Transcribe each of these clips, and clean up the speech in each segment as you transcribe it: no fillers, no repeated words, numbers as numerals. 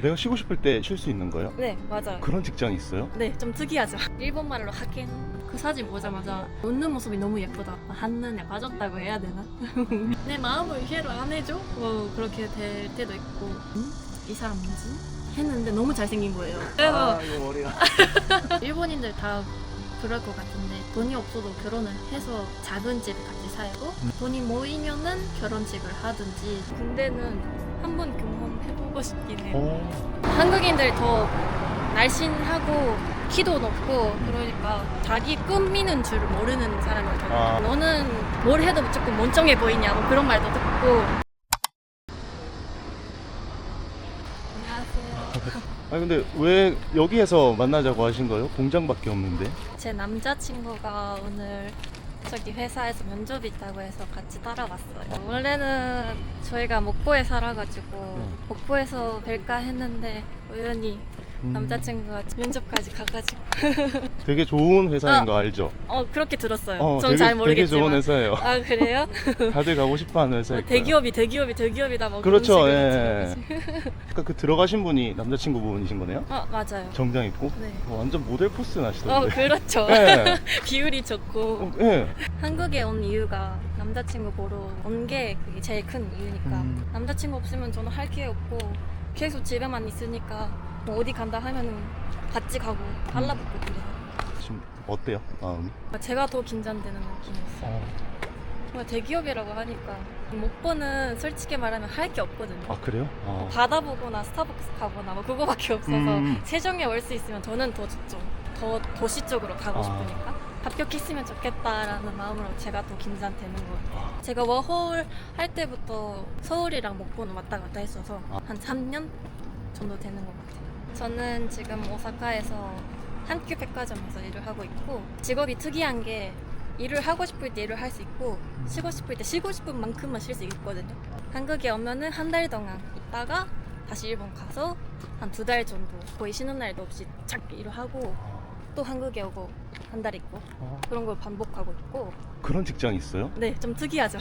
내가 쉬고 싶을 때 쉴 수 있는 거예요? 네, 맞아요. 그런 직장이 있어요? 네, 좀 특이하죠. 일본말로 하긴. 그 사진 보자마자 웃는 모습이 너무 예쁘다. 한눈에 빠졌다고 해야 되나? 내 마음을 이해를 안 해줘? 뭐 그렇게 될 때도 있고. 이 사람 뭐지? 했는데 너무 잘생긴 거예요. 그래서 이거 머리가. 일본인들 다 그럴 것 같은데 돈이 없어도 결혼을 해서 작은 집에 같이 살고 돈이 모이면은 결혼식을 하든지. 군대는 한번 경험해보고 싶긴 해요. 한국인들 더 날씬하고 키도 높고 그러니까 자기 꾸미는 줄 모르는 사람이거든요. 너는 뭘 해도 무조건 멀쩡해 보이냐 뭐 그런 말도 듣고. 아니 근데 왜 여기에서 만나자고 하신 거예요? 공장밖에 없는데. 제 남자친구가 오늘 저기 회사에서 면접이 있다고 해서 같이 따라왔어요. 원래는 저희가 목포에 살아가지고 목포에서 뵐까 했는데 우연히 남자친구가 면접까지 가가지고. 되게 좋은 회사인 거 알죠? 그렇게 들었어요. 전 되게, 잘 모르겠지만. 되게 좋은 회사예요. 아 그래요? 다들 가고 싶어하는 회사일 거예요. 대기업이다 뭐 그렇죠. 그런 예. 식으로. 아까 그 들어가신 분이 남자친구분이신 거네요? 맞아요. 정장 입고? 네. 완전 모델 포스 나시던데. 그렇죠. 예. 비율이 좋고. 예. 한국에 온 이유가 남자친구 보러 온 게 그게 제일 큰 이유니까. 남자친구 없으면 저는 할 게 없고 계속 집에만 있으니까 뭐 어디 간다 하면은 같이 가고 달라붙고 그래요. 지금 어때요? 마음이? 제가 더 긴장되는 느낌이었어요. 정말 대기업이라고 하니까 목포는 솔직히 말하면 할 게 없거든요. 아 그래요? 바다 보거나 스타벅스 가거나 뭐 그거밖에 없어서 세종에 올 수 있으면 저는 더 좋죠. 더 도시 쪽으로 가고 싶으니까 합격했으면 좋겠다라는 마음으로 제가 더 긴장되는 거예요. 제가 워홀 할 때부터 서울이랑 목포는 왔다 갔다 했어서 한 3년 정도 되는 것 같아요. 저는 지금 오사카에서 한큐 백화점에서 일을 하고 있고 직업이 특이한 게 일을 하고 싶을 때 일을 할 수 있고 쉬고 싶을 때 쉬고 싶은 만큼만 쉴 수 있거든요. 한국에 오면은 한 달 동안 있다가 다시 일본 가서 한 2달 정도 거의 쉬는 날도 없이 착 일을 하고 또 한국에 오고 한 달 있고 그런 걸 반복하고 있고. 그런 직장이 있어요? 네, 좀 특이하죠.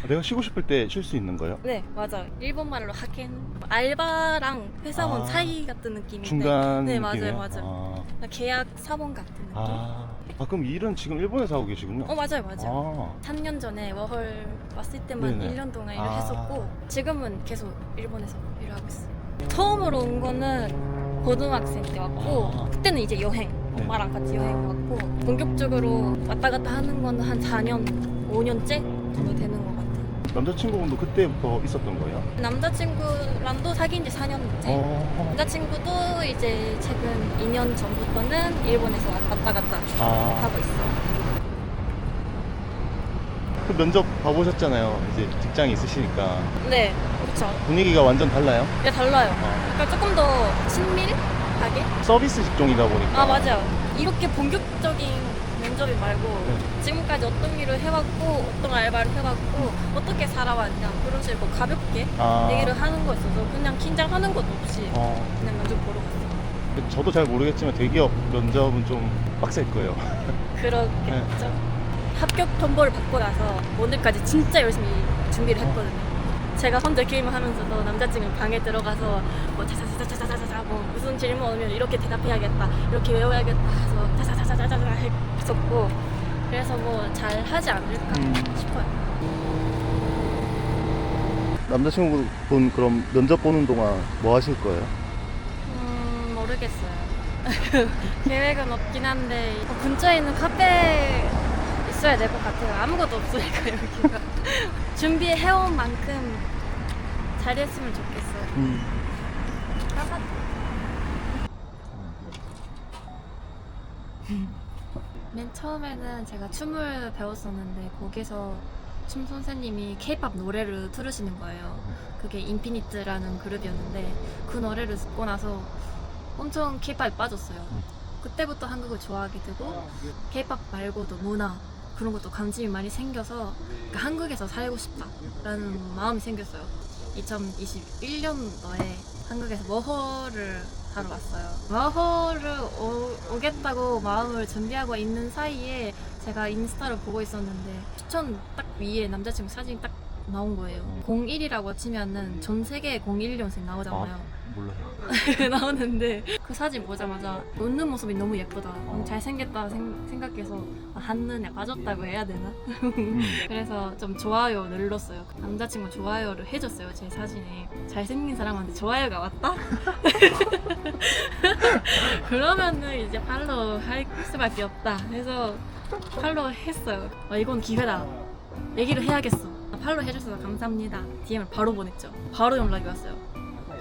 내가 쉬고 싶을 때 쉴 수 있는 거예요? 네, 맞아요. 일본말로 하켄. 알바랑 회사원 사이 같은 느낌인데. 중간 네, 느낌이에요? 맞아요. 계약 사원 같은 느낌. 그럼 일은 지금 일본에서 하고 계시군요? 맞아요. 3년 전에 워홀 왔을 때만 네네. 1년 동안 일을 했었고 지금은 계속 일본에서 일을 하고 있어요. 처음으로 온 거는 고등학생 때 왔고 그때는 이제 여행, 엄마랑 같이 여행 왔고 본격적으로 왔다 갔다 하는 거는 한 4년, 5년째 정도 되는 것 같아요. 남자친구분도 그때부터 있었던 거예요? 남자친구랑도 사귄 지 4년째. 남자친구도 이제 최근 2년 전부터는 일본에서 왔다 갔다 하고 있어요. 그 면접 봐보셨잖아요. 이제 직장이 있으시니까 네, 그렇죠. 분위기가 완전 달라요? 네, 달라요. 그러니까 조금 더 친밀하게? 서비스 직종이다 보니까. 맞아요. 이렇게 본격적인 면접이 말고 지금까지 어떤 일을 해왔고 어떤 알바를 해왔고 어떻게 살아왔냐 그런 식으로 가볍게 얘기를 하는 거 있어서 그냥 긴장하는 것도 없이 그냥 면접 보러 갔어요. 저도 잘 모르겠지만 대기업 면접은 좀 빡셀 거예요. 그렇겠죠. 합격 통보를 받고 나서 오늘까지 진짜 열심히 준비를 했거든요. 제가 혼자 게임을 하면서도 남자친구 방에 들어가서 뭐 자자자자자자자 뭐 무슨 질문 오면 이렇게 대답해야겠다 이렇게 외워야겠다 해서 자자자자자자 했었고 그래서 뭐 잘 하지 않을까 싶어요. 남자친구분 그럼 면접 보는 동안 뭐 하실 거예요? 모르겠어요. 계획은 없긴 한데 근처에 있는 카페 있어야 될 것 같아요. 아무것도 없으니까 여기가. 준비해온 만큼 잘했으면 좋겠어요. 맨 처음에는 제가 춤을 배웠었는데 거기서 춤 선생님이 K-pop 노래를 틀으시는 거예요. 그게 인피니트라는 그룹이었는데 그 노래를 듣고 나서 엄청 K-pop에 빠졌어요. 그때부터 한국을 좋아하게 되고 K-pop 말고도 문화 그런 것도 관심이 많이 생겨서 그러니까 한국에서 살고 싶다라는 마음이 생겼어요. 2021년도에 한국에서 워홀을 하러 왔어요. 워홀을 오겠다고 마음을 준비하고 있는 사이에 제가 인스타를 보고 있었는데 추천 딱 위에 남자친구 사진이 딱 나온 거예요. 01이라고 치면은 전 세계에 01년생 나오잖아요. 몰라요. 나오는데 그 사진 보자마자 웃는 모습이 너무 예쁘다. 잘생겼다 생각해서 한눈에 빠졌다고 해야 되나? 그래서 좀 좋아요 눌렀어요. 남자친구 좋아요를 해줬어요. 제 사진에 잘생긴 사람한테 좋아요가 왔다? 그러면은 이제 팔로우 할 수밖에 없다. 그래서 팔로우 했어요. 이건 기회다. 얘기를 해야겠어. 팔로우 해주셔서 감사합니다. DM을 바로 보냈죠. 바로 연락이 왔어요.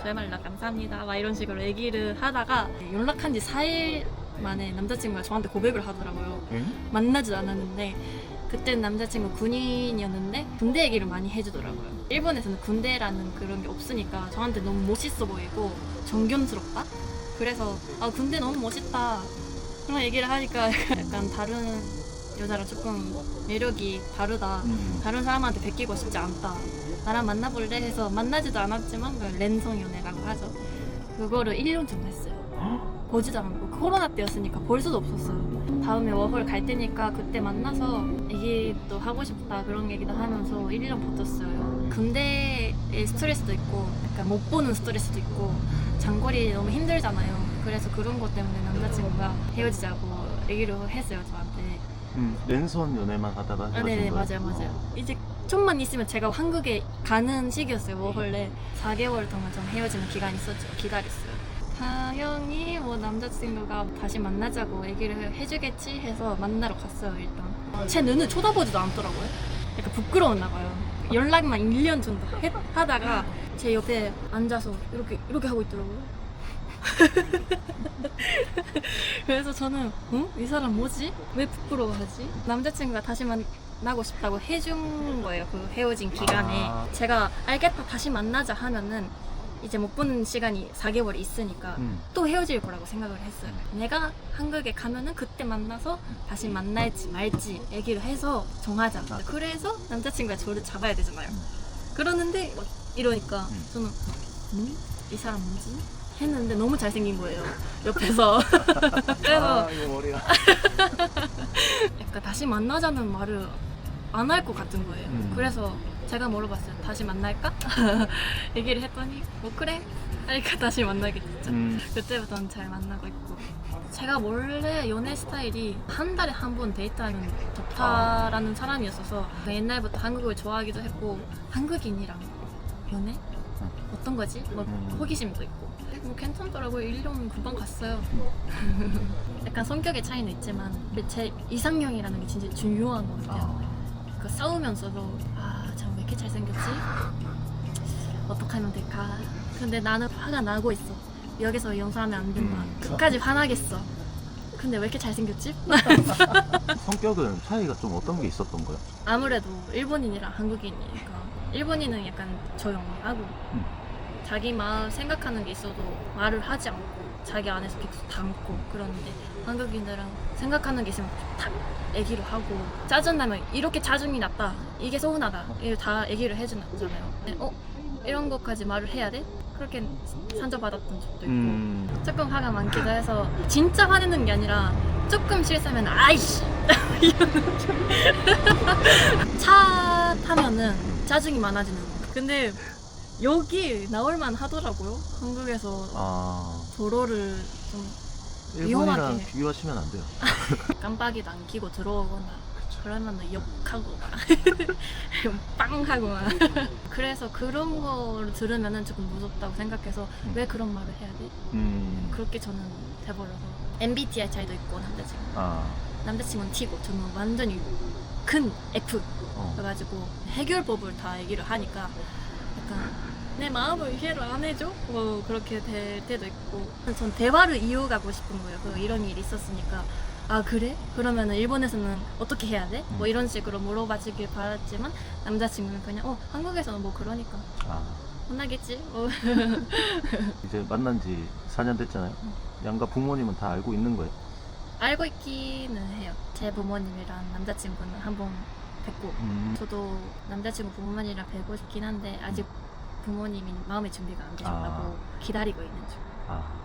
저야말로 감사합니다. 막 이런 식으로 얘기를 하다가 연락한 지 4일 만에 남자친구가 저한테 고백을 하더라고요. 만나지도 않았는데 그때는 남자친구 군인이었는데 군대 얘기를 많이 해주더라고요. 일본에서는 군대라는 그런 게 없으니까 저한테 너무 멋있어 보이고 존경스럽다? 그래서 군대 너무 멋있다 그런 얘기를 하니까 약간 다른 여자랑 조금 매력이 다르다. 다른 사람한테 베끼고 싶지 않다. 나랑 만나볼래 해서 만나지도 않았지만 랜선 연애라고 하죠. 그거를 1년 정도 했어요. 보지도 않고 코로나 때였으니까 볼 수도 없었어요. 다음에 워홀 갈 때니까 그때 만나서 얘기도 하고 싶다 그런 얘기도 하면서 1년 버텼어요. 군대의 스트레스도 있고 약간 못 보는 스트레스도 있고 장거리 너무 힘들잖아요. 그래서 그런 것 때문에 남자친구가 헤어지자고 얘기를 했어요 저한테. 랜선 연애만 하다가 헤어진 네네 거예요? 맞아요. 이제 좀만 있으면 제가 한국에 가는 시기였어요. 워홀에 4개월 동안 좀 헤어지는 기간이 있었죠. 기다렸어요. 당연히 뭐 남자친구가 다시 만나자고 얘기를 해주겠지 해서 만나러 갔어요. 일단 제 눈을 쳐다보지도 않더라고요. 약간 부끄러웠나 봐요. 연락만 1년 정도 하다가 제 옆에 앉아서 이렇게 하고 있더라고요. 그래서 저는 이 사람 뭐지? 왜 부끄러워하지? 남자친구가 다시 만나고 싶다고 해준 거예요. 그 헤어진 기간에 제가 알겠다 다시 만나자 하면은 이제 못 보는 시간이 4개월이 있으니까 또 헤어질 거라고 생각을 했어요. 내가 한국에 가면은 그때 만나서 다시 만날지 말지 얘기를 해서 정하자. 그래서 남자친구가 저를 잡아야 되잖아요. 그러는데 이러니까 저는 이 사람 뭐지? 했는데 너무 잘생긴 거예요. 옆에서. 그래서 이거 머리가. 약간 다시 만나자는 말을 안 할 것 같은 거예요. 그래서 제가 물어봤어요. 다시 만날까? 얘기를 했더니 뭐 그래? 그러니까 다시 만나게 됐죠. 그때부터는 잘 만나고 있고. 제가 원래 연애 스타일이 한 달에 한 번 데이트하면 좋다라는 사람이었어서 옛날부터 한국을 좋아하기도 했고 한국인이랑 연애? 어떤 거지? 뭐 호기심도 있고 뭐 괜찮더라고요. 1년 금방 갔어요. 약간 성격의 차이는 있지만 제 이상형이라는 게 진짜 중요한 것 같아요. 그 싸우면서도 참 왜 이렇게 잘생겼지? 어떻게 하면 될까? 근데 나는 화가 나고 있어. 여기서 용서하면 안 된다. 끝까지 화나겠어. 근데 왜 이렇게 잘생겼지? 성격은 차이가 좀 어떤 게 있었던 거예요? 아무래도 일본인이랑 한국인이니까 일본인은 약간 조용하고 자기 마음 생각하는 게 있어도 말을 하지 않고 자기 안에서 계속 담고 그러는데 한국인들은 생각하는 게 있으면 탁 얘기를 하고 짜증나면 이렇게 짜증이 났다 이게 서운하다 이걸 다 얘기를 해주잖아요. 이런 것까지 말을 해야 돼? 그렇게 상처받았던 적도 있고 조금 화가 많기도 해서 진짜 화내는 게 아니라 조금 실수하면 아이씨 이런 느낌. 차 타면은 짜증이 많아지는 거. 근데 여기 나올만 하더라고요. 한국에서 도로를 좀 일본이랑 위험하게 비교하시면 안 돼요. 깜빡이도 안 켜고 들어오거나 그러면 욕하고 막 빵 하고 막 그래서 그런 거를 들으면 조금 무섭다고 생각해서 왜 그런 말을 해야 돼? 그렇게 저는 돼버려서 MBTI 차이도 있고 남자친구는 T고 저는 완전히 큰 F 그래가지고 해결법을 다 얘기를 하니까 약간 내 마음을 이해를 안 해줘? 뭐 그렇게 될 때도 있고 전 대화를 이어가고 싶은 거예요. 이런 일이 있었으니까 그래? 그러면 일본에서는 어떻게 해야 돼? 뭐 이런 식으로 물어봐주길 바랐지만 남자친구는 그냥 한국에서는 뭐 그러니까 혼나겠지? 이제 만난 지 4년 됐잖아요. 양가 부모님은 다 알고 있는 거예요? 알고 있기는 해요. 제 부모님이랑 남자친구는 한 번 뵙고 저도 남자친구 부모님이랑 뵙고 싶긴 한데 아직 부모님이 마음의 준비가 안 되셨다고 기다리고 있는 중.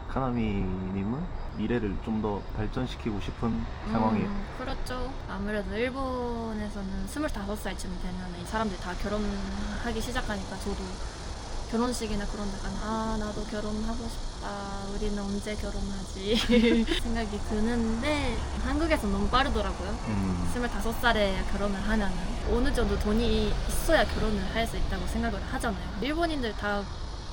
카나미님은 미래를 좀 더 발전시키고 싶은 상황이에요? 그렇죠. 아무래도 일본에서는 25살쯤 되면 이 사람들이 다 결혼하기 시작하니까 저도 결혼식이나 그런 데 가면 아 나도 결혼하고 싶다 우리는 언제 결혼하지 생각이 드는데 한국에서 너무 빠르더라고요. 25살에 결혼을 하면은 어느 정도 돈이 있어야 결혼을 할 수 있다고 생각을 하잖아요. 일본인들 다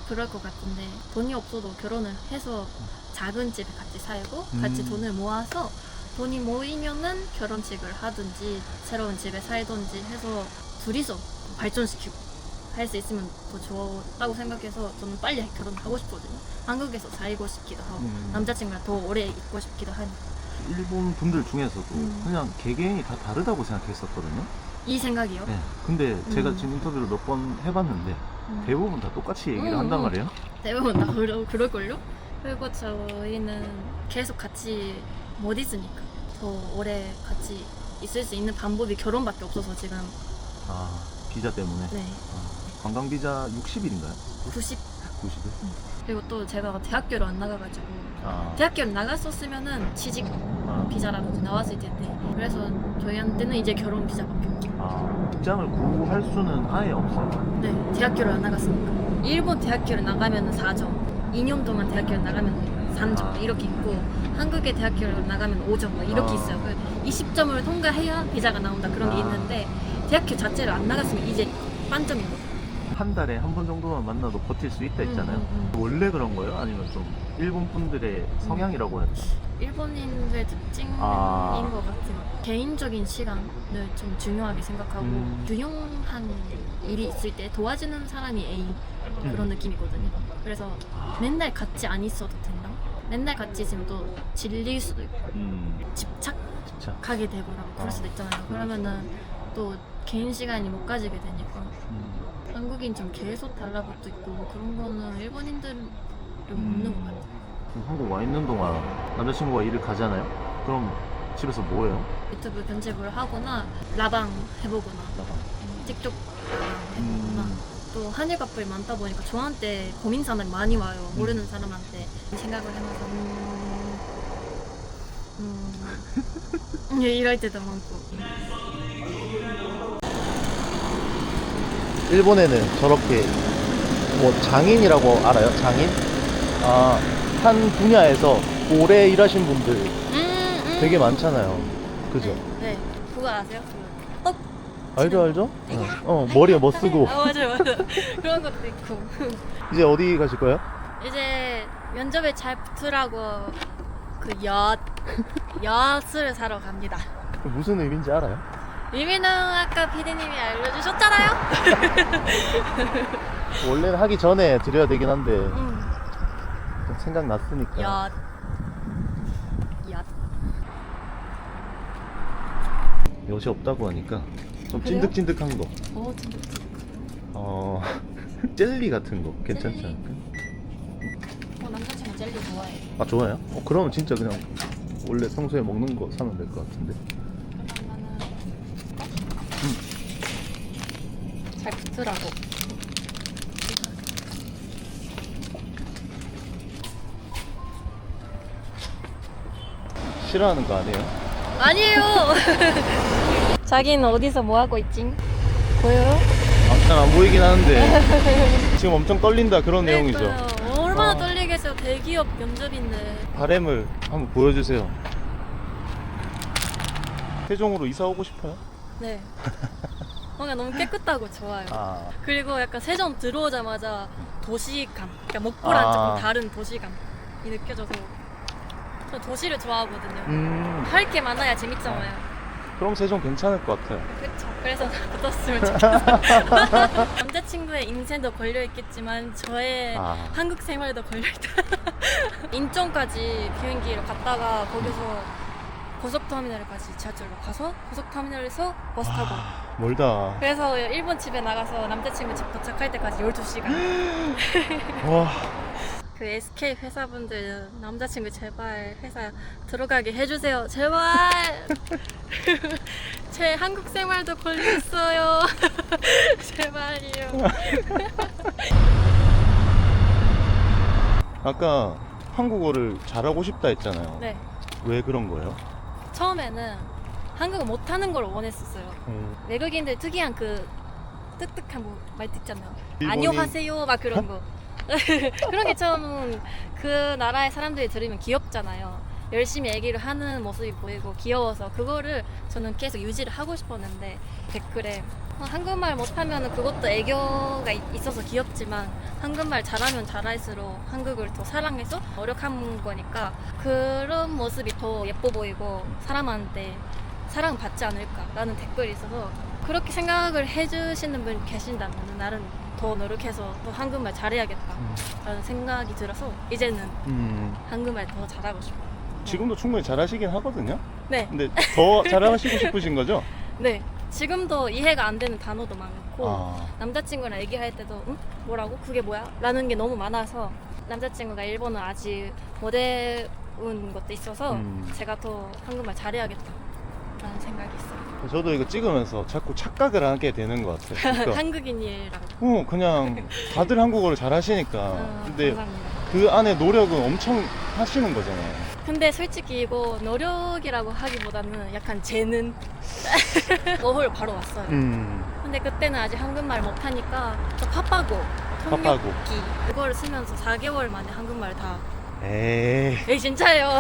그럴 것 같은데 돈이 없어도 결혼을 해서 작은 집에 같이 살고 같이 돈을 모아서 돈이 모이면은 결혼식을 하든지 새로운 집에 살든지 해서 둘이서 발전시키고 할 수 있으면 더 좋다고 생각해서 저는 빨리 결혼을 하고 싶거든요. 한국에서 살고 싶기도 하고 남자친구랑 더 오래 있고 싶기도 하니까. 일본 분들 중에서도 그냥 개개인이 다 다르다고 생각했었거든요. 이 생각이요? 네. 근데 제가 지금 인터뷰를 몇 번 해봤는데 대부분 다 똑같이 얘기를 한단 말이에요. 대부분 다 그럴걸요? 그리고 저희는 계속 같이 못 있으니까 더 오래 같이 있을 수 있는 방법이 결혼밖에 없어서 지금. 아, 비자 때문에? 네. 관광 비자 60일인가요? 90. 90일? 그리고 또 제가 대학교를 안 나가가지고 아, 대학교를 나갔었으면은 취직 비자라든지 나왔을 텐데 그래서 저희한테는 이제 결혼 비자밖에 없죠. 직장을 구할 수는 아예 없어요. 네, 대학교를 안 나갔으니까. 일본 대학교를 나가면은 4점, 2년 동안 대학교를 나가면 3점 이렇게 있고 한국의 대학교를 나가면 5점 이렇게 있어요. 20점을 통과해야 비자가 나온다 그런 게 있는데 대학교 자체를 안 나갔으면 이제 반점인 거죠. 한 달에 한 번 정도만 만나도 버틸 수 있다 했잖아요. 원래 그런 거예요? 아니면 좀 일본 분들의 성향이라고 해야 되나? 일본인들의 특징인 것 같아요. 개인적인 시간을 좀 중요하게 생각하고 중요한 일이 있을 때 도와주는 사람이 애인 그런 느낌이거든요. 그래서 맨날 같이 안 있어도 된다. 맨날 같이 있으면 또 질릴 수도 있고 집착하게 되거나 그럴 수도 있잖아요. 그러면은 또 개인 시간이 못 가지게 되니까 한국인 좀 계속 달라붙어 있고 그런 거는 일본인들은 없는 것 같아요. 한국 와 있는 동안 남자친구가 일을 가잖아요. 그럼 집에서 뭐 해요? 유튜브 편집을 하거나 라방 해보거나 틱톡 해보거나 또 한일 커플 많다 보니까 저한테 고민 사람이 많이 와요. 모르는 사람한테 생각을 해놔서 이럴 때도 많고. 일본에는 저렇게 뭐 장인이라고 알아요? 장인? 한 분야에서 오래 일하신 분들 되게 많잖아요. 그죠? 네. 그거 아세요? 그 알죠? 머리에 뭐 쓰고. 맞아요. 그런 것도 있고. 이제 어디 가실 거예요? 이제 면접에 잘 붙으라고 그 엿을 사러 갑니다. 무슨 의미인지 알아요? 의미는 아까 PD님이 알려주셨잖아요. 원래는 하기 전에 드려야 되긴 한데 좀 생각났으니까. 엿. 엿이 없다고 하니까 좀 그래요? 찐득찐득한 거. 찐득찐득. 젤리 같은 거 괜찮지 젤리? 않을까? 남자친구 젤리 좋아해. 아, 좋아요? 그러면 진짜 그냥 원래 평소에 먹는 거 사면 될 것 같은데. 그러면은 잘 붙으라고. 싫어하는 거 아니에요? 아니에요. 자기는 어디서 뭐 하고 있지? 보여요? 잘 안 보이긴 하는데 지금 엄청 떨린다 그런 내용이죠. 그러니까요. 얼마나 떨리겠어요. 대기업 면접인데. 바램을 한번 보여주세요. 세종으로 이사 오고 싶어요? 네. 뭔가 너무 깨끗하고 좋아요. 그리고 약간 세종 들어오자마자 도시감, 그러니까 목포랑 조금 다른 도시감이 느껴져서 저 도시를 좋아하거든요. 할 게 많아야 재밌잖아요. 그럼 세종 괜찮을 것 같아요. 그쵸. 그래서 붙었으면 좋겠어요. 남자친구의 인생도 걸려있겠지만 저의 한국 생활도 걸려있다. 인천까지 비행기로 갔다가 거기서 고속터미널까지 지하철로 가서 고속터미널에서 버스 타고 멀다. 그래서 일본 집에 나가서 남자친구 집 도착할 때까지 12시간. 와. 그 SK 회사분들 남자친구 제발 회사 들어가게 해주세요. 제발. 제 한국 생활도 걸렸어요. 제발요. 아까 한국어를 잘하고 싶다 했잖아요. 네. 왜 그런 거예요? 처음에는 한국어 못하는 걸 원했었어요. 외국인들 특이한 그 뜨뜻한 뭐 말도 있잖아요. 일본인- 안녕하세요 막 그런 거. 그런 게 좀 그 나라의 사람들이 들으면 귀엽잖아요. 열심히 얘기를 하는 모습이 보이고 귀여워서 그거를 저는 계속 유지를 하고 싶었는데 댓글에 한국말 못하면 그것도 애교가 있어서 귀엽지만 한국말 잘하면 잘할수록 한국을 더 사랑해서 노력한 거니까 그런 모습이 더 예뻐 보이고 사람한테 사랑받지 않을까라는 댓글이 있어서 그렇게 생각을 해주시는 분 계신다면 나는 더 노력해서 또 한국말 잘해야겠다라는 생각이 들어서 이제는 한국말 더 잘하고 싶어요. 지금도 충분히 잘하시긴 하거든요. 네, 근데 더 잘하시고 싶으신 거죠? 네. 지금도 이해가 안 되는 단어도 많고 아, 남자친구랑 얘기할 때도 응? 뭐라고? 그게 뭐야? 라는 게 너무 많아서 남자친구가 일본어 아직 못 배운 것도 있어서 제가 더 한국말 잘해야겠다라는 생각이 있어요. 저도 이거 찍으면서 자꾸 착각을 하게 되는 것 같아요. 그러니까 한국인이라고. 그냥 다들 한국어를 잘하시니까. 근데 감사합니다. 그 안에 노력은 엄청 하시는 거잖아요. 근데 솔직히 이거 노력이라고 하기보다는 약간 재능 어홀 바로 왔어요. 근데 그때는 아직 한국말 못하니까 저 팝하고 팝하고. 통역기 그거를 쓰면서 4개월 만에 한국말 다 에이, 진짜예요.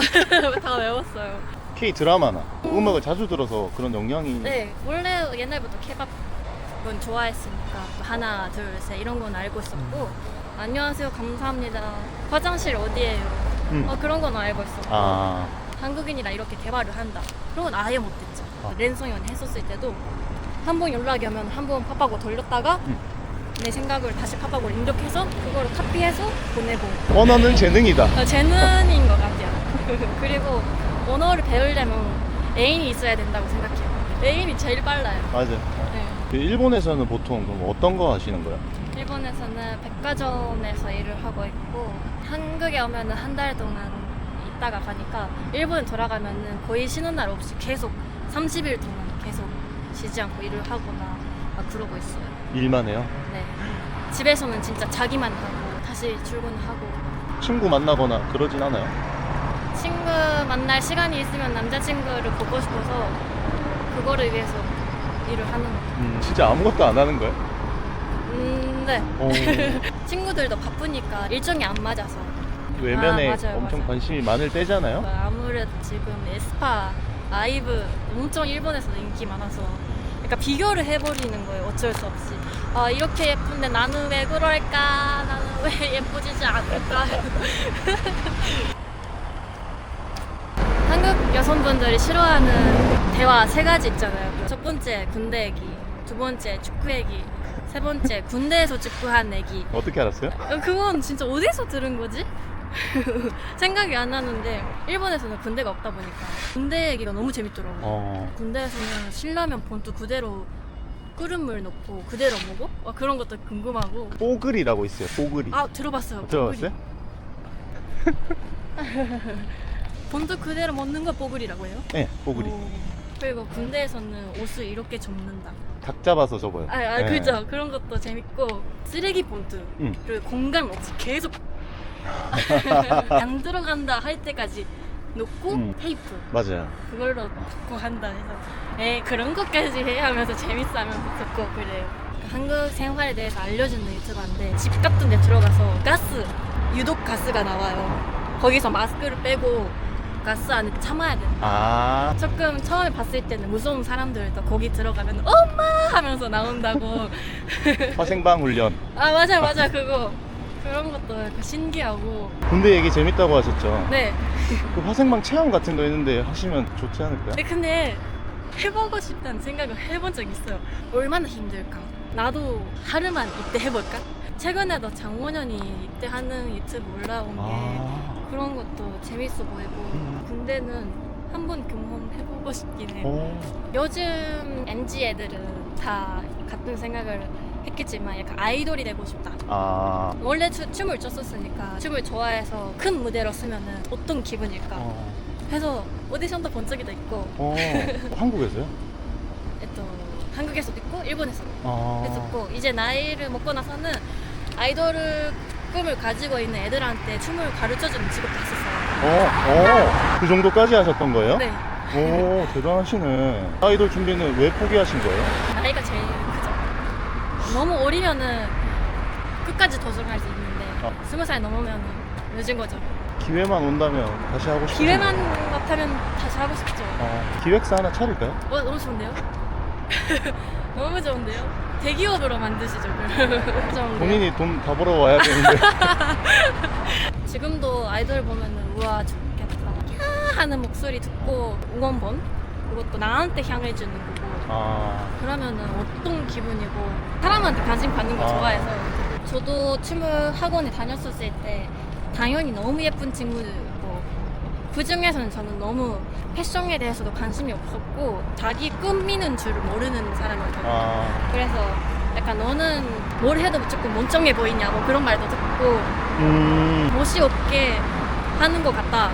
다 외웠어요. K 드라마나 음악을 자주 들어서 그런 영향이. 네, 원래 옛날부터 케밥은 좋아했으니까 하나, 둘, 셋 이런 건 알고 있었고 안녕하세요, 감사합니다, 화장실 어디예요? 그런 건 알고 있었고 아, 한국인이랑 이렇게 대화를 한다 그런 건 아예 못했죠. 아. 랜선연 했었을 때도 한 번 연락이 오면 한 번 팝하고 돌렸다가 내 생각을 다시 팝하고 입력해서 그거를 카피해서 보내고 언어는 재능이다. 재능인 것 같아요. 그리고 언어를 배우려면 애인이 있어야 된다고 생각해요. 애인이 제일 빨라요. 맞아. 네. 일본에서는 보통 그럼 어떤 거 하시는 거예요? 일본에서는 백화점에서 일을 하고 있고 한국에 오면은 한 달 동안 있다가 가니까 일본 돌아가면은 거의 쉬는 날 없이 계속 30일 동안 계속 쉬지 않고 일을 하거나 막 그러고 있어요. 일만 해요? 네. 집에서는 진짜 자기만 하고 다시 출근하고 친구 만나거나 그러진 않아요? 친구 만날 시간이 있으면 남자친구를 보고 싶어서 그거를 위해서 일을 하는 거죠. 진짜 아무것도 안 하는 거예요? 네. 오, 친구들도 바쁘니까 일정이 안 맞아서 외면에 맞아요, 엄청 맞아요. 관심이 많을 때잖아요? 아무래도 지금 에스파, 아이브 엄청 일본에서도 인기 많아서 그러니까 비교를 해버리는 거예요. 어쩔 수 없이. 아, 이렇게 예쁜데 나는 왜 그럴까? 나는 왜 예뻐지지 않을까? 한국 여성분들이 싫어하는 대화 3가지 있잖아요. 첫 번째 군대 얘기, 두 번째 축구 얘기, 세 번째 군대에서 축구한 얘기. 어떻게 알았어요? 그건 진짜 어디서 들은 거지? 생각이 안 나는데 일본에서는 군대가 없다 보니까 군대 얘기가 너무 재밌더라고요. 군대에서는 신라면 본투 그대로 끓은 물 넣고 그대로 먹어? 그런 것도 궁금하고. 뽀글이라고 있어요. 뽀글이. 들어봤어요. 들어봤어요? 본투 그대로 먹는 거 뽀글이라고 해요? 네, 뽀글이. 그리고 군대에서는 옷을 이렇게 접는다. 각 잡아서 접어요. 네. 그죠. 그런 것도 재밌고 쓰레기 본투를 공간 없이 계속 안 들어간다 할 때까지 놓고 테이프 맞아요. 그걸로 놓고 한다 해서 그런 것까지 해 하면서 재밌어 하면서 듣고 그래요. 한국 생활에 대해서 알려주는 유튜버인데 집 같은 데 들어가서 유독 가스가 나와요. 거기서 마스크를 빼고 가스 안에 참아야 된다. 조금 처음에 봤을 때는 무서운 사람들도 거기 들어가면 엄마 하면서 나온다고. 화생방 훈련. 맞아 그거. 그런 것도 약간 신기하고. 군대 얘기 재밌다고 하셨죠? 네. 그 화생방 체험 같은 거 있는데 하시면 좋지 않을까요? 근데 해보고 싶다는 생각을 해본 적 있어요. 얼마나 힘들까? 나도 하루만 이때 해볼까? 최근에도 장원현이 이때 하는 유튜브 올라온 게 그런 것도 재밌어 보이고 군대는 한번 경험해보고 싶긴 해요. 요즘 MZ 애들은 다 같은 생각을 했겠지만 약간 아이돌이 되고 싶다. 원래 춤을 췄었으니까 춤을 좋아해서 큰 무대로 쓰면은 어떤 기분일까 해서 오디션도 본 적이 있고. 한국에서요? 한국에서도 있고 일본에서도 했었고 이제 나이를 먹고 나서는 아이돌을 꿈을 가지고 있는 애들한테 춤을 가르쳐주는 직업도 있었어요. 그 정도까지 하셨던 거예요? 네. 오, 대단하시네. 아이돌 준비는 왜 포기하신 거예요? 나이가 제일 크죠. 너무 어리면은 끝까지 도전할 수 있는데 어. 20살 넘으면 늦은 거죠. 기회만 온다면 다시 하고 싶어요. 기회만 같으면 다시 하고 싶죠. 기획사 하나 차릴까요? 너무 좋은데요? 너무 좋은데요? 대기업으로 만드시죠. 좋은데요? 본인이 돈 다 벌어와야 되는데. 지금도 아이돌 보면은 우와 좋겠다 야 하는 목소리 듣고 응원본 그것도 나한테 향해 주는 거고 그러면은 어떤 기분이고 사람한테 관심 받는 거 좋아해서 저도 춤을 학원에 다녔었을 때 당연히 너무 예쁜 친구들 있고 그 중에서는 저는 너무 패션에 대해서도 관심이 없었고 자기 꾸미는 줄을 모르는 사람이었거든요. 그래서 약간 너는 뭘 해도 무조건 멍청해 보이냐 뭐 그런 말도 듣고 멋이 없게 하는 것 같다.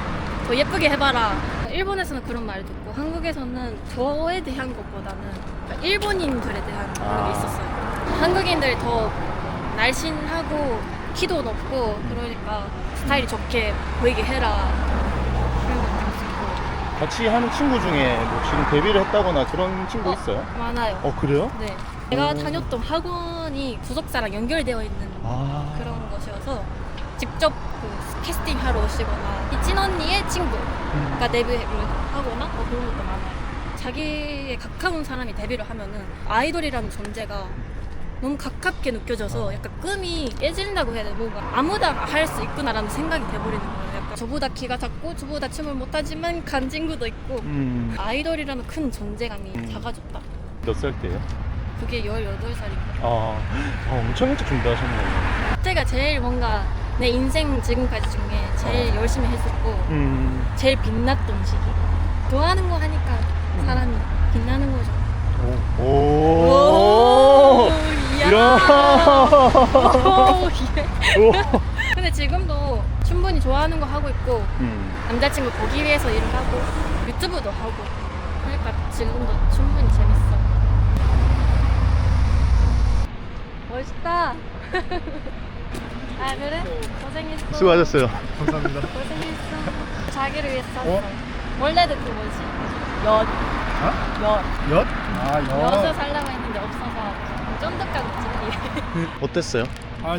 더 예쁘게 해봐라. 일본에서는 그런 말 듣고 한국에서는 저에 대한 것보다는 일본인들에 대한 그런 게 있었어요. 한국인들 더 날씬하고 키도 높고 그러니까 스타일이 좋게 보이게 해라. 그런 것도 있고. 같이 하는 친구 중에 뭐 지금 데뷔를 했다거나 그런 친구 있어요? 많아요. 그래요? 네. 제가 다녔던 학원이 소속사랑 연결되어 있는 그런 것이어서 직접 그 캐스팅하러 오시거나 이 찐언니의 친구가 데뷔를 하거나 그런 것도 많아요. 자기에 가까운 사람이 데뷔를 하면은 아이돌이라는 존재가 너무 가깝게 느껴져서 약간 꿈이 깨진다고 해야 되나 뭔가 아무나 할 수 있구나라는 생각이 돼버리는 거예요. 약간 저보다 키가 작고 저보다 춤을 못하지만 간 친구도 있고 아이돌이라는 큰 존재감이 작아졌다. 몇 살 때요? 그게 18살인가. 엄청 일찍 준비하셨네요. 그때가 제일 뭔가 내 인생 지금까지 중에 제일 열심히 했었고 제일 빛났던 시기. 좋아하는 거 하니까 사람이 빛나는 거죠. 오. 이야. 오, 예. 오. 근데 지금도 충분히 좋아하는 거 하고 있고 남자친구 보기 위해서 일을 하고 유튜브도 하고 그러니까 지금도 충분히 재밌어. 멋있다. 아 그래? 고생했어. 수고하셨어요. 감사합니다. 고생했어. 자기를 위해서 샀어. 원래도 그 뭐지? 엿. 엿? 엿을 살려고 했는데 없어서 쫀득하고 어땠어요?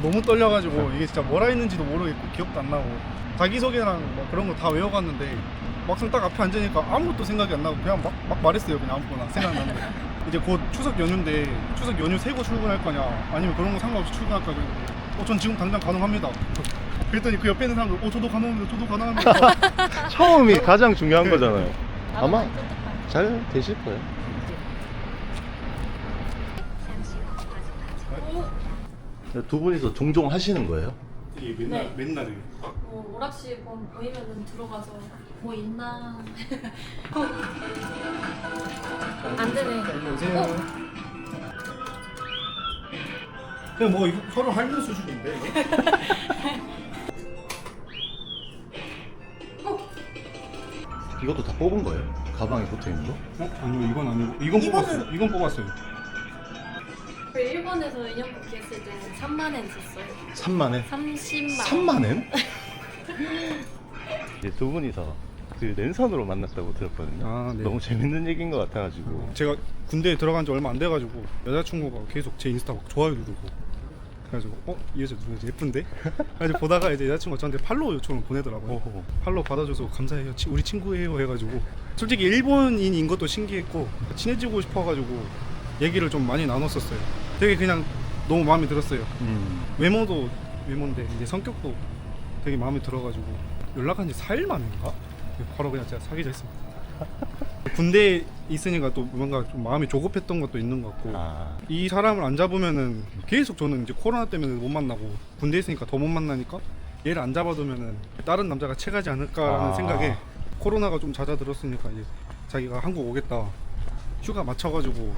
너무 떨려가지고 이게 진짜 뭐라 했는지도 모르겠고 기억도 안 나고 자기소개랑 뭐 그런 거 다 외워갔는데 막상 딱 앞에 앉으니까 아무것도 생각이 안 나고 그냥 막 말했어요. 그냥 아무거나 생각나는 거. 이제 곧 추석 연휴인데 추석 연휴 세고 출근할 거냐 아니면 그런 거 상관없이 출근할 거냐. 전 지금 당장 가능합니다. 그랬더니 그 옆에 있는 사람들 저도 가능합니다. 저도 가능합니다. 처음이 가장 중요한 네. 거잖아요. 아마 쫀득하고. 잘 되실 거예요. 두 분이서 종종 하시는 거예요? 이게 네. 맨날이에요. 오락실 보이면은 들어가서 뭐 있나. 안 되네. 그냥 뭐 이거 서로 핥는 수준인데 이거? 이것도 다 뽑은 거예요? 가방에 붙어 있는 거? 아니요 이건 아니고 이건 뽑았어요. 이건 뽑았어요. 그 일본에서 인형 뽑기 했을 때는 3만엔 썼어요. 3만엔? 30만. 3만엔? 이제 두 분이서 그 랜선으로 만났다고 들었거든요. 네. 너무 재밌는 얘기인 것 같아가지고. 제가 군대에 들어간 지 얼마 안 돼가지고 여자친구가 계속 제 인스타 막 좋아요 누르고 그래가지고 이 여자 누구지 예쁜데? 그래서 보다가 이제 여자친구가 저한테 팔로우 요청을 보내더라고요. 오호. 팔로우 받아줘서 감사해요. 우리 친구예요 해가지고 솔직히 일본인인 것도 신기했고 친해지고 싶어가지고 얘기를 좀 많이 나눴었어요. 되게 그냥 너무 마음에 들었어요. 외모도 외모인데 이제 성격도 되게 마음에 들어가지고 연락한 지 4일 만인가? 바로 그냥 제가 사귀자 했습니다. 군대에 있으니까 또 뭔가 좀 마음이 조급했던 것도 있는 것 같고 이 사람을 안 잡으면은 계속 저는 이제 코로나 때문에 못 만나고 군대에 있으니까 더 못 만나니까 얘를 안 잡아두면은 다른 남자가 채가지 않을까라는 생각에 코로나가 좀 잦아들었으니까 이제 자기가 한국 오겠다 휴가 맞춰가지고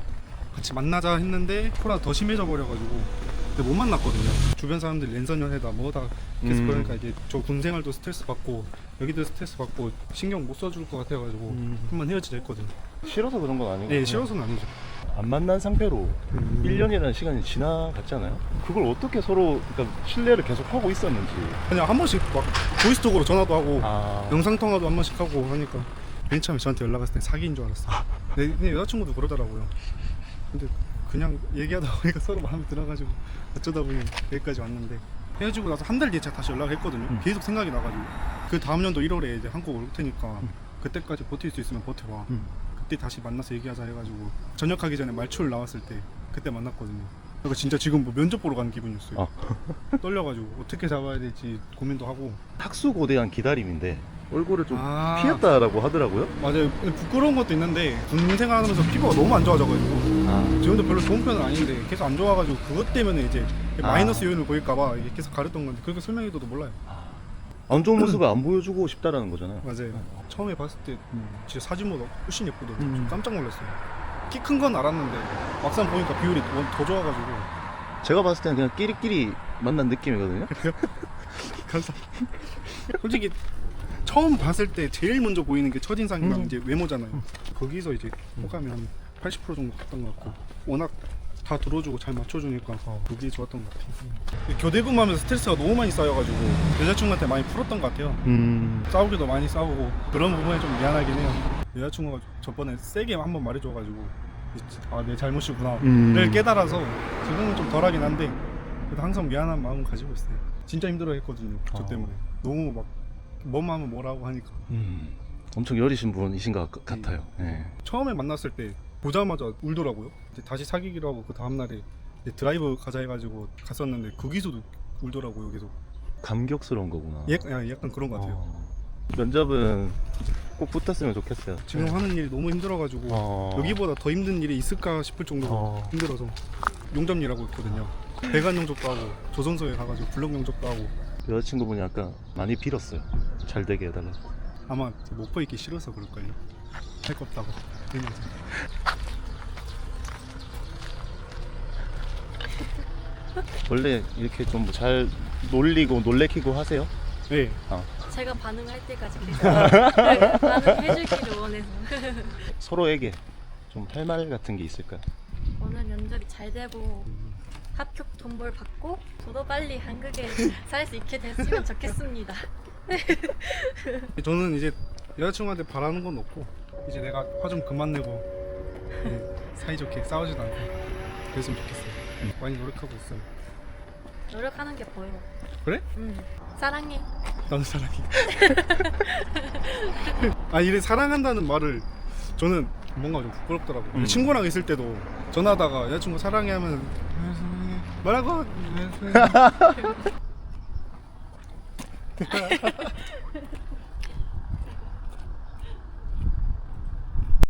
같이 만나자 했는데 코로나 더 심해져 버려가지고 근데 못 만났거든요. 주변 사람들이 랜선 연애다 뭐다 계속 그러니까 이제 저 군 생활도 스트레스 받고 여기도 스트레스 받고 신경 못 써줄 것 같아가지고 한번 헤어지자 했거든요. 싫어서 그런 건 아니고. 네, 싫어서는 아니죠. 안 만난 상태로 1년이라는 시간이 지나갔잖아요. 그걸 어떻게 서로 그러니까 신뢰를 계속 하고 있었는지. 그냥 한 번씩 막 보이스톡으로 전화도 하고 아. 영상통화도 한 번씩 하고 하니까 맨 처음에 저한테 연락 왔을 때 사기인 줄 알았어요. 내 여자친구도 그러더라고요. 근데 그냥 얘기하다 보니까 서로 마음에 들어가지고 어쩌다 보니 여기까지 왔는데 헤어지고 나서 한 달 뒤에 제가 다시 연락을 했거든요. 계속 생각이 나가지고 그 다음 년도 1월에 이제 한국 올 테니까 그때까지 버틸 수 있으면 버텨봐. 그때 다시 만나서 얘기하자 해가지고 전역하기 전에 말출 나왔을 때 그때 만났거든요. 그러니까 진짜 지금 뭐 면접 보러 가는 기분이었어요. 떨려가지고 어떻게 잡아야 될지 고민도 하고. 학수고대한 기다림인데 얼굴을 좀 아. 피했다라고 하더라고요. 맞아요. 근데 부끄러운 것도 있는데 군 생활하면서 피부가 너무 안 좋아져가지고 지금도 별로 좋은 편은 아닌데 계속 안 좋아가지고 그것 때문에 이제 마이너스 요인을 보일까봐 이게 계속 가렸던 건데 그렇게 설명해줘도 몰라요. 안 좋은 모습을 안 보여주고 싶다라는 거잖아요. 맞아요. 처음에 봤을 때 진짜 사진보다 훨씬 예쁘더라고요. 좀 깜짝 놀랐어요. 키 큰 건 알았는데 막상 보니까 비율이 더 좋아가지고. 제가 봤을 때는 그냥 끼리끼리 만난 느낌이거든요. 감사합니다. 솔직히 처음 봤을 때 제일 먼저 보이는 게 첫인상이랑 이제 외모잖아요. 거기서 이제 호감이 한 80% 정도 갔던 것 같고 워낙 다 들어주고 잘 맞춰주니까 그게 좋았던 것 같아요. 교대 근무하면서 스트레스가 너무 많이 쌓여가지고 여자친구한테 많이 풀었던 것 같아요. 싸우기도 많이 싸우고 그런 부분에 좀 미안하긴 해요. 여자친구가 저번에 세게 한번 말해줘가지고 아, 내 잘못이구나를 깨달아서 지금은 좀 덜하긴 한데 그래도 항상 미안한 마음은 가지고 있어요. 진짜 힘들어했거든요. 저 때문에 너무 막 뭐만 하면 뭐라고 하니까. 엄청 여리신 분이신 것 같아요. 네. 처음에 만났을 때 보자마자 울더라고요. 이제 다시 사귀기로 하고 그 다음날에 드라이브 가자 해가지고 갔었는데 거기서도 울더라고요. 계속 감격스러운 거구나. 약간 그런 것 같아요. 면접은 꼭 붙었으면 좋겠어요. 지금 하는 일이 너무 힘들어가지고 여기보다 더 힘든 일이 있을까 싶을 정도로 힘들어서 용접 일하고 있거든요. 배관 용접도 하고 조선소에 가가지고 블록 용접도 하고. 여자친구분이 아까 많이 빌었어요. 잘 되게 해달라고. 아마 목포 있기 싫어서 그럴걸요. 할 거 없다고 그러면서. 원래 이렇게 좀 잘 놀리고 놀래키고 하세요? 네. 제가 반응할 때까지 계속 반응해주기를 원해서. 서로에게 좀 할 말 같은 게 있을까요? 오늘 면접이 잘 되고 합격 돈벌 받고 저도 빨리 한국에 살 수 있게 됐으면 좋겠습니다. 저는 이제 여자친구한테 바라는 건 없고 이제 내가 화 좀 그만 내고 이제 사이좋게 싸우지도 않고 그랬으면 좋겠어요. 많이 노력하고 있어요. 노력하는 게 보여. 그래? 사랑해. 나도 사랑해. 아 이래 사랑한다는 말을 저는 뭔가 좀 부끄럽더라고요. 친구랑 있을 때도 전화하다가 여자친구 사랑해 하면 뭐라고?